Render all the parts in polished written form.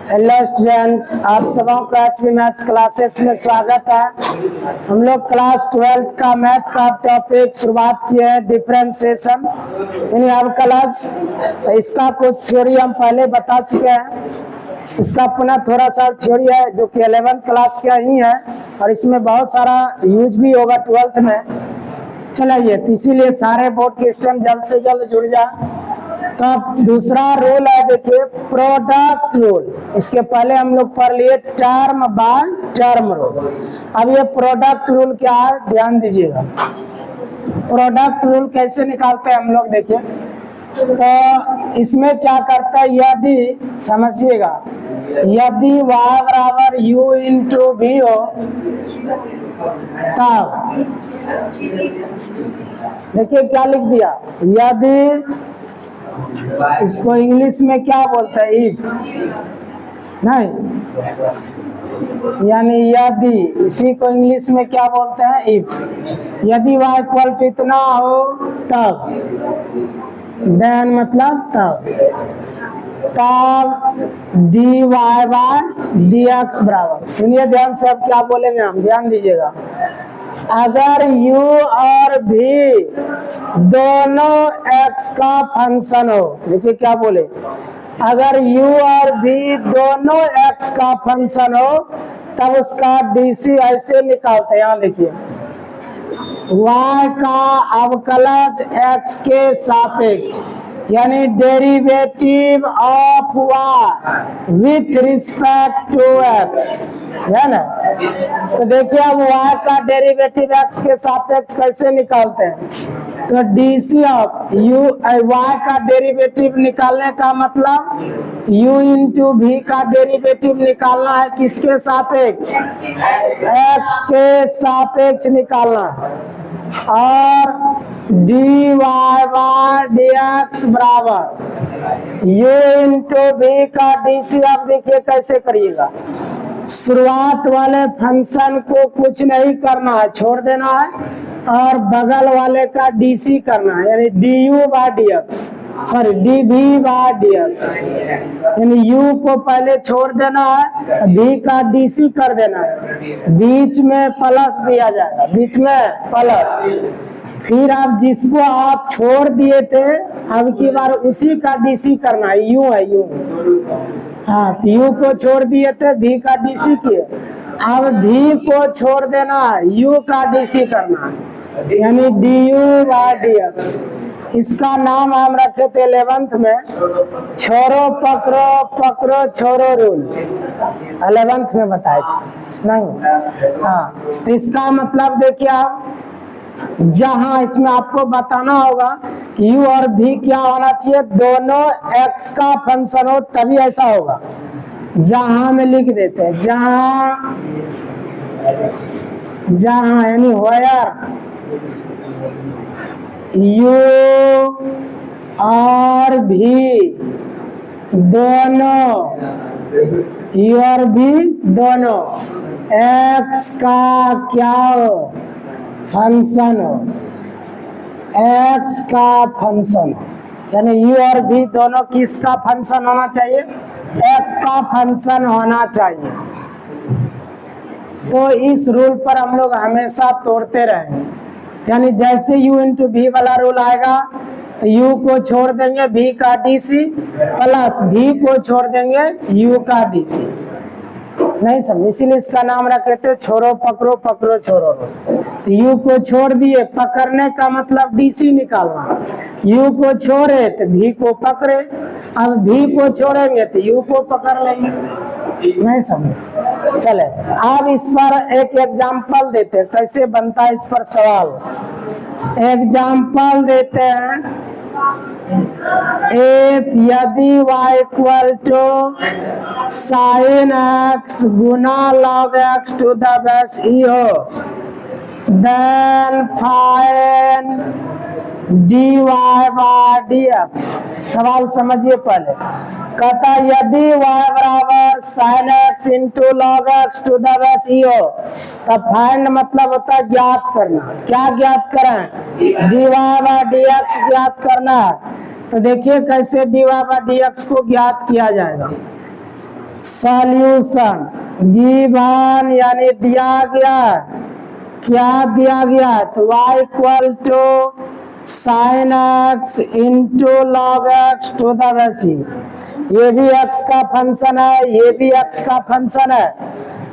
Hello student, आप सबों का आज भी मैथ्स क्लासेस में स्वागत है। हम लोग क्लास 12 का मैथ का टॉपिक शुरुआत किए हैं, डिफरेंशिएशन इन अवकलज। तो इसका कुछ थ्योरी हम पहले बता चुके हैं। इसका पुनः थोड़ा सा थ्योरी है जो कि 11th क्लास का ही है और इसमें बहुत सारा यूज भी होगा 12th में। चलिए, तो इसीलिए सारे बोर्ड के स्टूडेंट जल्द से जल्द जुड़ जाए। तो अब दूसरा रूल है, देखिए प्रोडक्ट रूल। इसके पहले हम लोग पढ़ लिए टर्म बाय टर्म रूल। अब ये प्रोडक्ट रूल क्या है, ध्यान दीजिएगा। प्रोडक्ट रूल कैसे निकालते हैं हम लोग, देखिए। तो इसमें क्या करता है, यदि समझिएगा, यदि y बराबर u इंटू भी हो तब देखिए क्या लिख दिया, यदि, इसको इंग्लिश में क्या बोलते हैं, इफ, नहीं, यानी यदि, इसी को इंग्लिश में क्या बोलते हैं, इफ। यदि y इक्वल टू इतना हो तब, देन मतलब तब dy बाय dx बराबर, सुनिए ध्यान से, अब क्या बोलेंगे हम, ध्यान दीजिएगा। अगर u और v दोनों x का फंक्शन हो, देखिए क्या बोले, अगर u और v दोनों x का फंक्शन हो तब उसका dc ऐसे निकालते हैं। यहाँ देखिए, y का अवकलज x के सापेक्ष, यानी derivative of y with respect to x, है ना। तो देखिए अब y का डेरिवेटिव x के सापेक्ष कैसे निकालते हैं, तो dc ऑफ u, y का डेरिवेटिव निकालने का मतलब u इंटू v का डेरिवेटिव निकालना है, किसके सापेक्ष, x के सापेक्ष निकालना है। और dy बाय dx बराबर u इंटू v का dc। अब देखिए कैसे करिएगा, शुरुआत वाले फंक्शन को कुछ नहीं करना है, छोड़ देना है, और बगल वाले का dc करना है, यानी du by dx, sorry dv by dx, यानी u को पहले छोड़ देना है, v का dc कर देना है, बीच में प्लस दिया जाएगा, बीच में प्लस। फिर आप जिसको आप छोड़ दिए थे अब की बार उसी का डीसी करना है, यू है यू, हाँ, तो यू को छोड़ दिए थे, भी का डीसी किए, अब भी को छोड़ देना है, यू का डीसी करना है, यानी D you by D X. इसका नाम हम रखे थे 11th में छोरो पकड़ो पकड़ो छोरो रूल, 11th में बताए थे, नहीं, हाँ। तो इसका मतलब देखिए, आप जहां इसमें आपको बताना होगा कि u और v क्या होना चाहिए, दोनों x का फंक्शन हो तभी ऐसा होगा। जहां में लिख देते हैं, जहां यानी where u और v दोनों, u और v दोनों x का क्या हो, फंक्शन हो, x का फंक्शन, यानी u और v दोनों किसका फंक्शन होना चाहिए, x का फंक्शन होना चाहिए। तो इस रूल पर हम लोग हमेशा तोड़ते रहेंगे, यानी जैसे u इंटू v वाला रूल आएगा तो u को छोड़ देंगे v का dc प्लस v को छोड़ देंगे u का dc, नहीं समझ, इसीलिए इसका नाम रखे थे छोरो पकड़ो पकड़ो छोरो। तो यू को छोड़ दिए, पकड़ने का मतलब डीसी निकालना, यू को छोड़े तो भी को पकड़े, अब भी को छोड़ेंगे तो यू को पकड़ लेंगे, नहीं समझ। चले अब इस पर एक एग्जांपल देते हैं, कैसे बनता है इस पर सवाल। एग्जांपल देते हैं, यदि y equal to sine x गुना log x to the base e हो, then find dy by dx। सवाल समझिए पहले, कहता यदि y बराबर sine x into log x to the base e हो, तब फाइंड मतलब होता है ज्ञात करना। क्या ज्ञात करें, dy बाय dx ज्ञात करना है। तो देखिए कैसे dy बाय dx को ज्ञात किया जाएगा। सॉल्यूशन गिवन यानी दिया गया, क्या दिया गया, तो y equal to sine x into log x to the base e. ये भी x का फंक्शन है, ये भी x का फंक्शन है।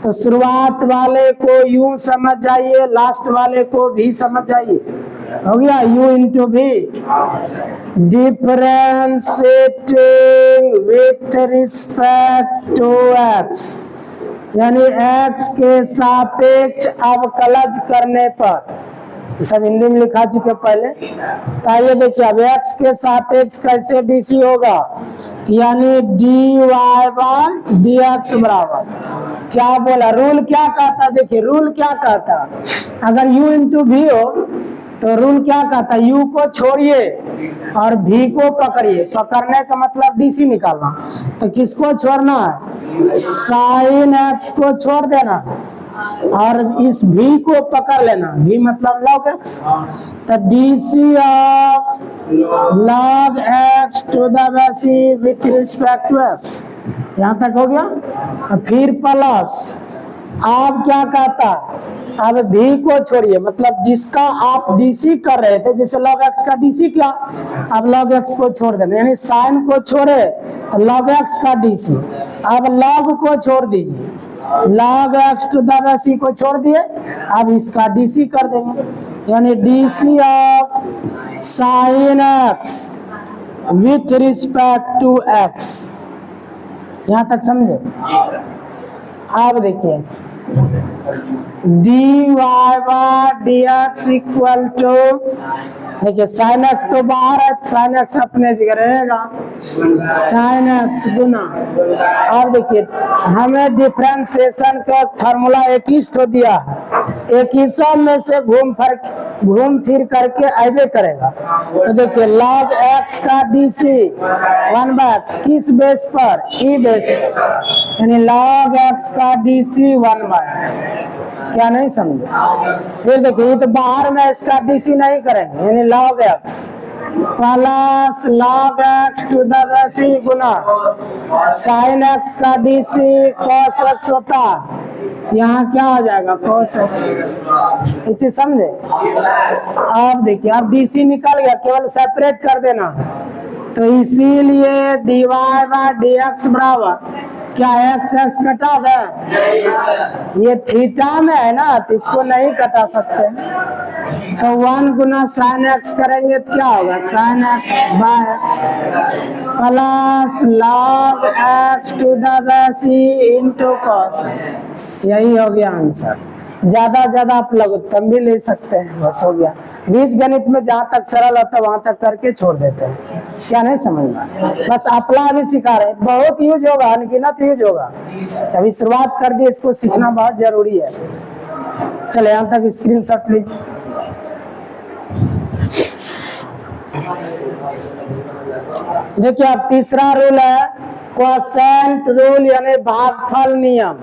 तो शुरुआत वाले को u समझ जाइए, लास्ट वाले को भी समझ जाइए। हो गया u इंटू भी, differentiating with respect to x, यानी x के सापेक्ष अवकलज करने पर, सब हिंदी में लिखा चुके पहले। तो आइए देखिए अब x के सापेक्ष कैसे dc होगा, यानी dy बाय dx बराबर, क्या बोला, रूल क्या कहता, देखिए रूल क्या कहता, अगर u इंटू भी हो तो रूल क्या कहता, u को छोड़िए और v को पकड़िए। पकड़ने का मतलब dc निकालना, तो किसको छोड़ना है, साइन x को छोड़ देना और इस v को पकड़ लेना, v मतलब log x। तो dc of log x to the base e with respect to x, यहाँ तक हो गया। फिर प्लस, आप क्या कहता, अब v को छोड़िए, मतलब जिसका आप dc कर रहे थे, जैसे log x का dc क्या, अब log x को छोड़ देना, यानी साइन को छोड़े तो log x का dc, अब log को छोड़ दीजिए, log x to the base e को छोड़ दिए, अब इसका dc कर देंगे, यानी dc of sine x with respect to x। यहाँ तक समझे। अब देखिए dy by dx equal to, देखिए साइन x तो बाहर है, साइन x अपने जगह रहेगा, साइन x गुना, और देखिए हमें डिफरेंशिएशन का फार्मूला 21 तो दिया है, 21 में से घूम फिर करके आइबे करेगा। तो देखिए log x का dc 1/x किस बेस पर, ई बेस पर, यानी log x का dc 1/x, क्या नहीं समझे। फिर देखिए ये तो बाहर में इसका dc नहीं करेंगे, यानी log x plus log x to the base e गुना साइन x का dc cos x होता, यहाँ क्या हो जाएगा cos x, इसे समझे। अब देखिए अब dc निकल गया, केवल सेपरेट कर देना, तो इसीलिए dy बाय dx बराबर क्या x x कटा दे, ये थीटा में है ना, तो इसको नहीं कटा सकते, तो 1 गुना साइन x करेंगे तो क्या होगा, sine x by plus log x to the base e into cos. यही हो गया आंसर। ज्यादा आप लघुत्तम भी ले सकते हैं, बस हो गया। बीज गणित में जहाँ तक सरल होता है वहां तक करके छोड़ देते हैं, क्या नहीं समझना, बस अपना भी सिखा रहे हैं, बहुत यूज होगा, अनगिनत यूज होगा, अभी शुरुआत कर दी, इसको सीखना बहुत जरूरी है। चले यहाँ तक स्क्रीनशॉट लीजिए। देखिए अब तीसरा रूल है क्वोशेंट रूल, यानी भागफल नियम।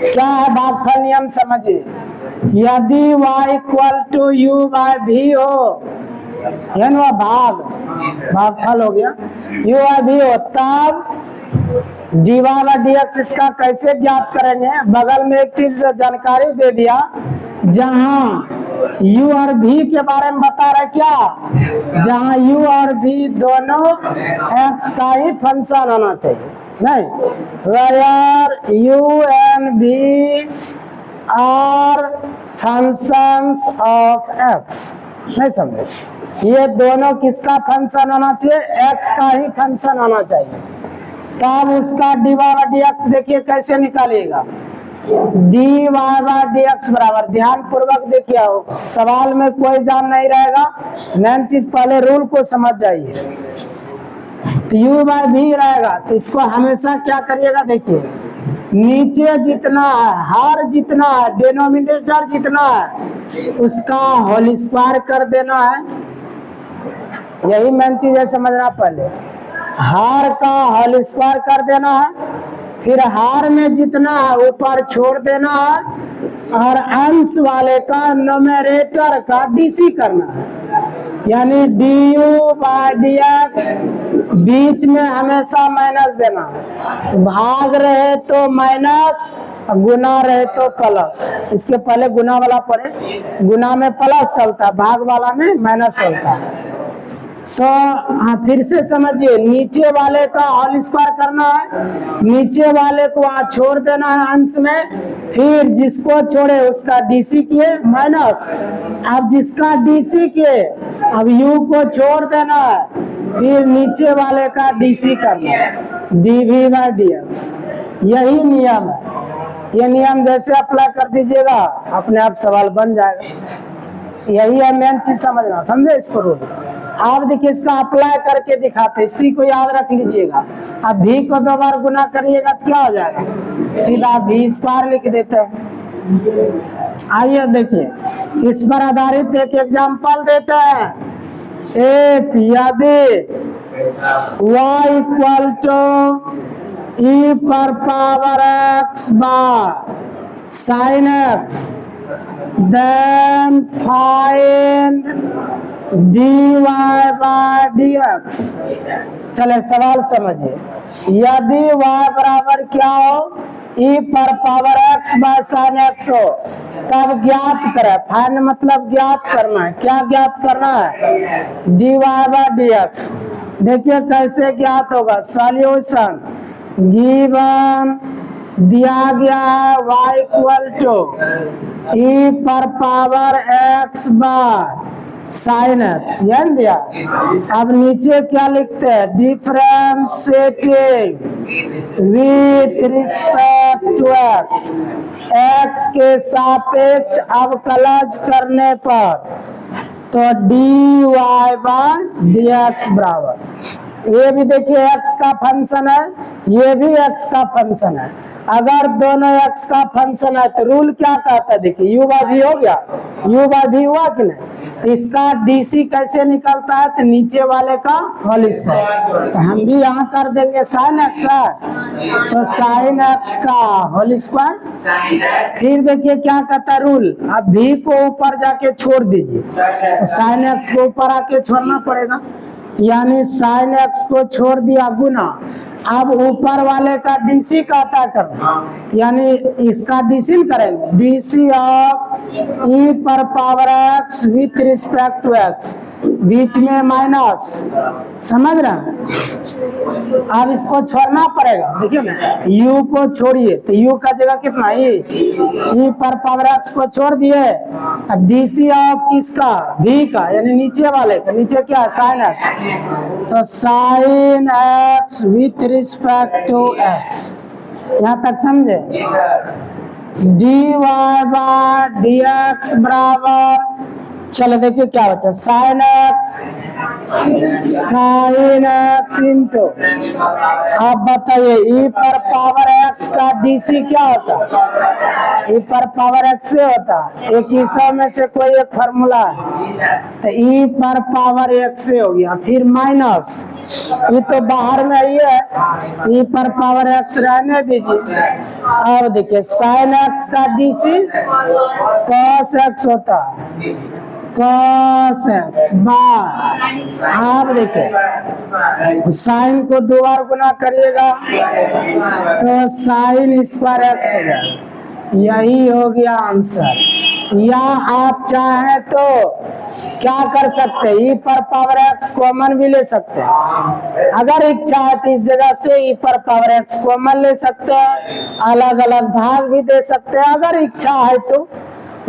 क्या है भागफल नियम, समझिए। यदि y equal to u by v हो, यानी वह भागफल हो गया, u बाय v हो, तब dy बाय dx इसका कैसे ज्ञात करेंगे। बगल में एक चीज जानकारी दे दिया, जहां u और v के बारे में बता रहे, क्या, जहां u और v दोनों x का ही फंक्शन होना चाहिए, नहीं, where u and v are functions of x, नहीं समझे, ये दोनों किसका फंक्शन होना चाहिए, x का ही फंक्शन होना चाहिए। तब उसका dy बाय dx देखिए कैसे निकालिएगा, dy बाय dx बराबर, ध्यान पूर्वक देखिए, सवाल में कोई जान नहीं रहेगा, मेन चीज पहले रूल को समझ जाइए। तो u बाय v रहेगा, तो इसको हमेशा क्या करिएगा, देखिए नीचे जितना है, हर जितना है, डिनोमिनेटर जितना है, उसका होल स्क्वायर कर देना है, यही मेन चीज है समझना। पहले हार का होल स्क्वायर कर देना है, फिर हार में जितना है ऊपर छोड़ देना है, और अंश वाले का न्यूमरेटर का डीसी करना है। यानी D you by D x, बीच में हमेशा माइनस देना है। भाग रहे तो माइनस, गुना रहे तो प्लस। इसके पहले गुना वाला पढ़े, गुना में प्लस चलता है, भाग वाला में माइनस चलता है। तो हाँ, फिर से समझिए, नीचे वाले का होल स्क्वायर करना है, नीचे वाले को वहां छोड़ देना है अंश में, फिर जिसको छोड़े उसका डीसी किए माइनस, अब जिसका डीसी किए अब यू को छोड़ देना है, फिर नीचे वाले का डीसी करना है, डीवी बाय डीएक्स। यही नियम है। ये नियम जैसे अप्लाई कर दीजिएगा अपने आप सवाल बन जाएगा। यही है मेन चीज समझना, समझे इसको रूल। आप देखिए इसका अप्लाई करके दिखाते, इसी को याद रख लीजिएगा। अब भी को 2 बार गुना करिएगा तो क्या हो जाएगा, सीधा भी स्क्वायर लिख देते हैं। आइए देखिए, इस पर आधारित एक एग्जांपल देते हैं। एक यदि y इक्वल टू e पर power x by sin x, then find dy by dx। चले सवाल समझिए। यदि y बराबर क्या हो, e पर power x by sin x हो, तब ज्ञात करें। फाइंड मतलब ज्ञात करना है। क्या ज्ञात करना है, dy बाय dx। देखिए कैसे ज्ञात होगा, सॉल्यूशन गिवन दिया गया है y इक्वल टू e पर power x by sine X, याद दिया। अब नीचे क्या लिखते हैं, differentiating with respect to X, X के सापेक्ष अवकलज करने पर, तो D Y bye D x बराबर। ये भी देखिए एक्स का फंक्शन है, ये भी एक्स का फंक्शन है। अगर दोनों एक्स का फंक्शन है तो रूल क्या कहता है, देखिए यू बाय भी हो गया, यू बाय भी हुआ कि नहीं। तो इसका डीसी कैसे निकलता है, तो नीचे वाले का होल स्क्वायर। तो हम भी यहाँ कर देंगे साइन एक्स है, तो साइन एक्स का होल स्क्वायर। फिर देखिए क्या कहता है रूल, अब भी को ऊपर जाके छोड़ दीजिए, तो साइन एक्स को ऊपर आके छोड़ना पड़ेगा, यानी साइन एक्स को छोड़ दिया गुना। अब ऊपर वाले का डीसी का पता करना, यानी इसका डीसी करेंगे, डीसी ऑफ ई पर power x with respect to x, बीच में माइनस, समझ रहे हैं। अब इसको छोड़ना पड़ेगा, देखिए ना, यू को छोड़िए तो यू का जगह कितना ई पर पावर एक्स को छोड़ दिए, अब डीसी ऑफ किसका, भी का, यानी नीचे वाले का, नीचे क्या साइन एक्स, तो sine X with respect to X. यहाँ तक समझे। D Y bye D x बराबर, चलो देखिए क्या बचा, साइन एक्स इंटू, आप बताइए ई पर पावर एक्स का डीसी क्या होता है, ई पर पावर एक्स से होता है, एक ही सौ में से कोई एक फार्मूला है, तो ई पर पावर एक्स से हो गया, फिर माइनस, ये तो बाहर में ही है, ई पर पावर एक्स रहने दीजिए। अब देखिए साइन एक्स का डीसी कॉस एक्स होता है, कॉस एक्स बाय, आप देखिए साइन को 2 बार गुना करिएगा तो साइन स्क्वायर एक्स हो जाएगा। यही हो गया आंसर। या आप चाहे तो क्या कर सकते हैं, ई पर पावर एक्स कॉमन भी ले सकते हैं, अगर इच्छा है तो इस जगह से ई पर पावर एक्स कॉमन ले सकते हैं, अलग अलग भाग भी दे सकते हैं अगर इच्छा है तो,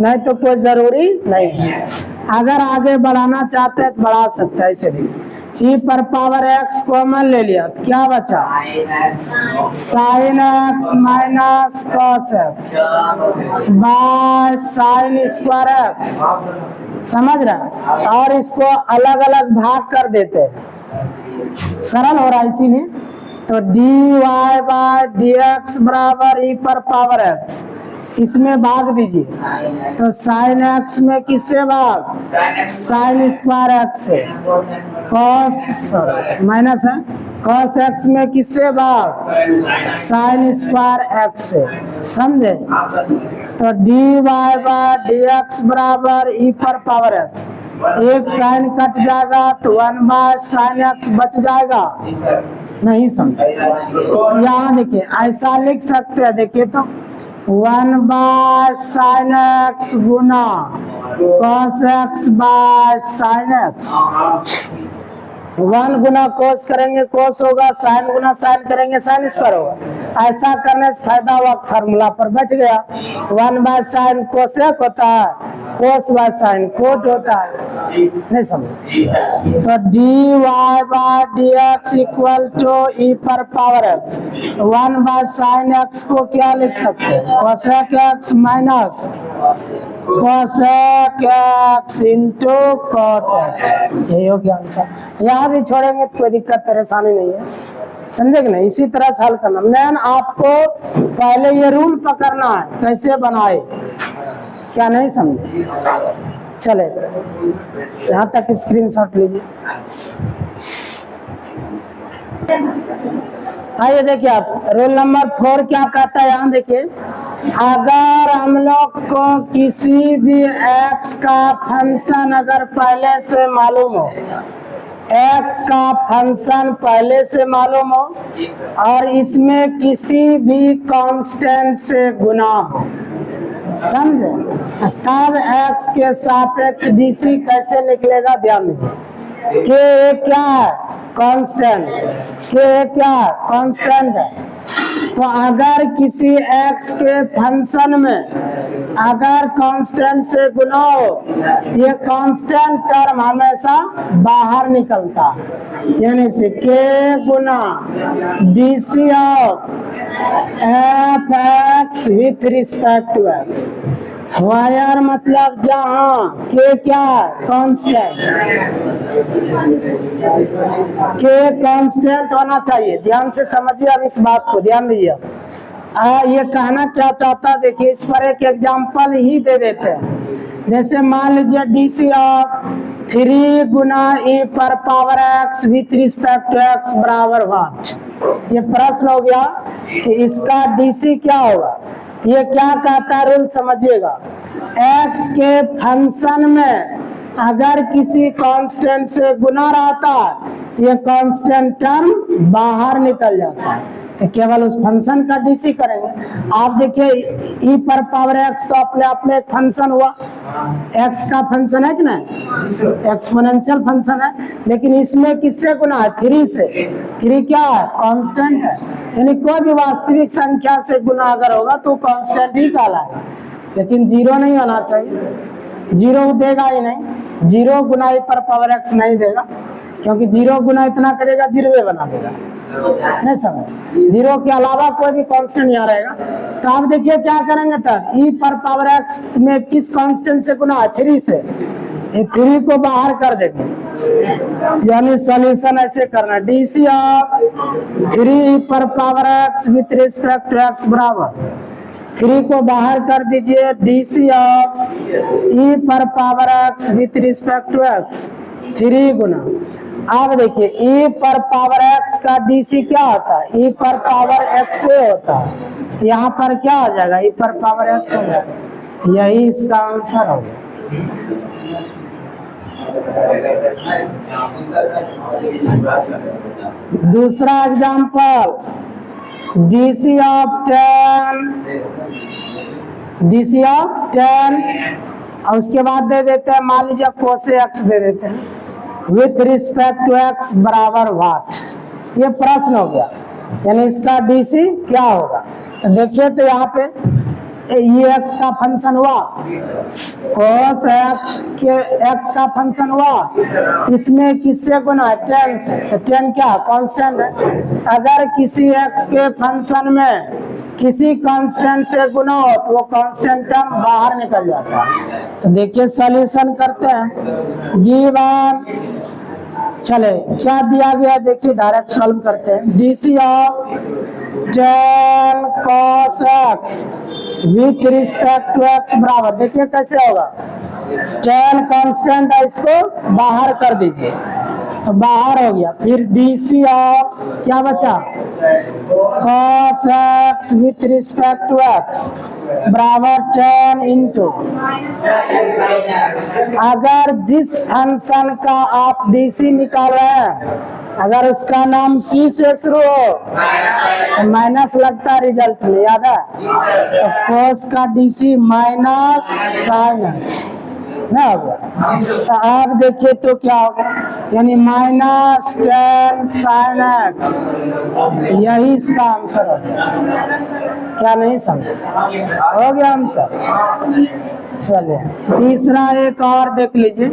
नहीं तो कोई जरूरी नहीं है। अगर आगे बढ़ाना चाहते हैं तो बढ़ा सकते हैं, ऐसे भी ई पर पावर एक्स कॉमन ले लिया तो क्या बचा, sine x minus cos x by sine square x, समझ रहे। और इसको अलग अलग भाग कर देते हैं, सरल हो रहा है इसीलिए। तो D Y bye D x बराबर ई पर पावर एक्स, इसमें भाग दीजिए, तो साइन एक्स में किससे भाग, साइन स्क्वायर एक्स से, कॉस माइनस है, कॉस एक्स में किससे भाग, साइन स्क्वायर एक्स से, समझे। तो D Y bye D x बराबर ई पर पावर एक्स, एक साइन कट जाएगा तो 1/sin x बच जाएगा। नहीं समझे? यहाँ देखिए ऐसा लिख सकते हैं, देखिए तो 1/sin x गुना cos x/sin x। 1 गुना कोस करेंगे कोस होगा, साइन गुना साइन करेंगे साइन स्क्वायर होगा। ऐसा करने से फायदा हुआ, फार्मूला पर बैठ गया। 1/sin कोसेक होता है, कोस बाय साइन कोट होता है। नहीं समझे? तो dy/dx इक्वल टू e पर पावर x। 1/sin x को क्या लिख सकते हैं? Cosec x minus cosec x into cot x। यही हो गया आंसर। यहाँ भी छोड़ेंगे तो कोई दिक्कत परेशानी नहीं है, समझे कि नहीं? इसी तरह से हल करना। मैन आपको पहले ये रूल पकड़ना है कैसे बनाए, क्या नहीं समझे? चले यहाँ तक स्क्रीनशॉट लीजिए। आइए देखिए आप रोल नंबर 4 क्या कहता है, यहाँ देखिए। अगर हम लोग को किसी भी x का फंक्शन अगर पहले से मालूम हो, x का फंक्शन पहले से मालूम हो और इसमें किसी भी कांस्टेंट से गुना हो, समझे? तब x के सापेक्ष dc कैसे निकलेगा, ध्यान दीजिए। के क्या है? कांस्टेंट। के क्या है? कांस्टेंट है। तो अगर किसी x के फंक्शन में अगर कांस्टेंट से गुना हो, ये कांस्टेंट टर्म हमेशा बाहर निकलता है, यानी से के गुना dc of f(x) with respect to x। वायर मतलब जहाँ के क्या है? कांस्टेंट। के कांस्टेंट होना चाहिए, ध्यान से समझिए अब इस बात को, ध्यान दीजिए। ये कहना क्या चाहता है देखिए, इस पर एक एग्जांपल ही दे देते हैं। जैसे मान लीजिए डीसी ऑफ 3 गुना e पर power x with respect to x बराबर व्हाट। ये प्रश्न हो गया कि इसका डीसी क्या होगा। ये क्या कहता है रूल समझिएगा, x के फंक्शन में अगर किसी कांस्टेंट से गुना रहता है, ये कांस्टेंट टर्म बाहर निकल जाता है, तो केवल उस फंक्शन का डीसी करेंगे। आप देखिए e पर पावर x तो अपने आप में एक फंक्शन हुआ, x का फंक्शन है कि नहीं? एक्सपोनेंशियल फंक्शन है, लेकिन इसमें किससे गुना है? 3 से। 3 क्या है? कांस्टेंट है, यानी कोई भी वास्तविक संख्या से गुना अगर होगा तो कांस्टेंट ही कहलाएगा, लेकिन 0 नहीं होना चाहिए। 0 देगा ही नहीं, 0 गुना e पर पावर x नहीं देगा, क्योंकि 0 गुना इतना करेगा 0 बना देगा। नहीं समझ? 0 के अलावा कोई भी कांस्टेंट यहाँ रहेगा। तो आप देखिए क्या करेंगे, तब e पर पावर x में किस कांस्टेंट से गुना है? 3 से। ये 3 को बाहर कर देंगे, यानी सॉल्यूशन ऐसे करना, डीसी ऑफ 3 पर power x with respect to x बराबर 3 को बाहर कर दीजिए, डीसी ऑफ e पर power x with respect to x 3 गुना। अब देखिए e पर पावर x का डीसी क्या होता है? e पर पावर x से होता है, यहाँ पर क्या हो जाएगा? e पर पावर x हो जाएगा। यही इसका आंसर होगा। दूसरा एग्जांपल, डीसी ऑफ 10 और उसके बाद दे देते हैं, मान लीजिए कोसे x दे देते हैं विथ रिस्पेक्ट टू x बराबर व्हाट। ये प्रश्न हो गया, यानी इसका डीसी क्या होगा। तो देखिए तो यहाँ पे ये x का फंक्शन हुआ, cos x के x का फंक्शन हुआ, इसमें किससे गुना है? 10 से। तो 10 क्या कांस्टेंट है। अगर किसी x के फंक्शन में किसी कांस्टेंट से गुना हो तो वो कांस्टेंट टर्म बाहर निकल जाता है। तो देखिए सॉल्यूशन करते हैं। गिवन, चले क्या दिया गया देखिए, डायरेक्ट सॉल्व करते हैं। DC of 10 cos x with respect to x बराबर, देखिए कैसे होगा, 10 कांस्टेंट है, इसको बाहर कर दीजिए तो बाहर हो गया। फिर डीसी ऑफ क्या बचा? cos x with respect to x बराबर 10 इंटू, अगर जिस फंक्शन का आप डीसी निकाल रहे हैं अगर उसका नाम सी से शुरू हो तो माइनस लगता है रिजल्ट में, याद है? तो कोस का डीसी माइनस साइन एक्स ना हो गया। तो आप देखिए तो क्या होगा, यानी माइनस 10 साइन एक्स, यही इसका आंसर हो गया। क्या नहीं समझ हो गया आंसर? चलिए तीसरा एक और देख लीजिए,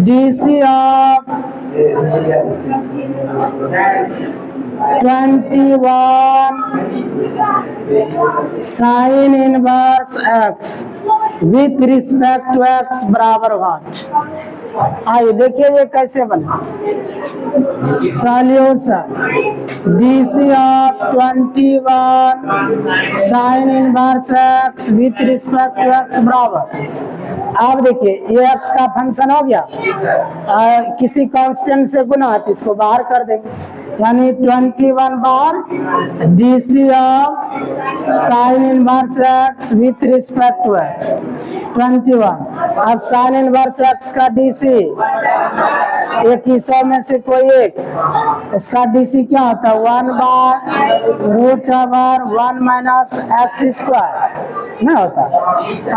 DC of 21 sine inverse x with respect to X बराबर व्हाट? आइए देखिए ये कैसे बना। Solution DC of 21 sine inverse x with respect to X बराबर, अब देखिए ये एक्स का फंक्शन हो गया, किसी कांस्टेंट से गुना है तो इसको बाहर कर देंगे, यानी 21 बार DC of sine inverse x with respect to x 21। अब साइन इनवर्स एक्स का डीसी एक ही 100 में से कोई एक, इसका डीसी क्या होता है 1 बार root over 1 minus x square ना होता।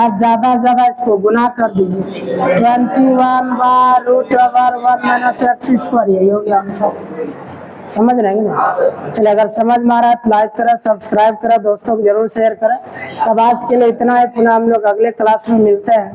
आप ज्यादा से ज्यादा इसको गुना कर दीजिए, 21 बार root over 1 minus x square, यही हो गया आंसर। समझ रहे हैं ना? चलिए अगर समझ में आ रहा है तो लाइक करें, सब्सक्राइब करें, दोस्तों को जरूर शेयर करें। अब आज के लिए इतना है, पुनः हम लोग अगले क्लास में मिलते हैं।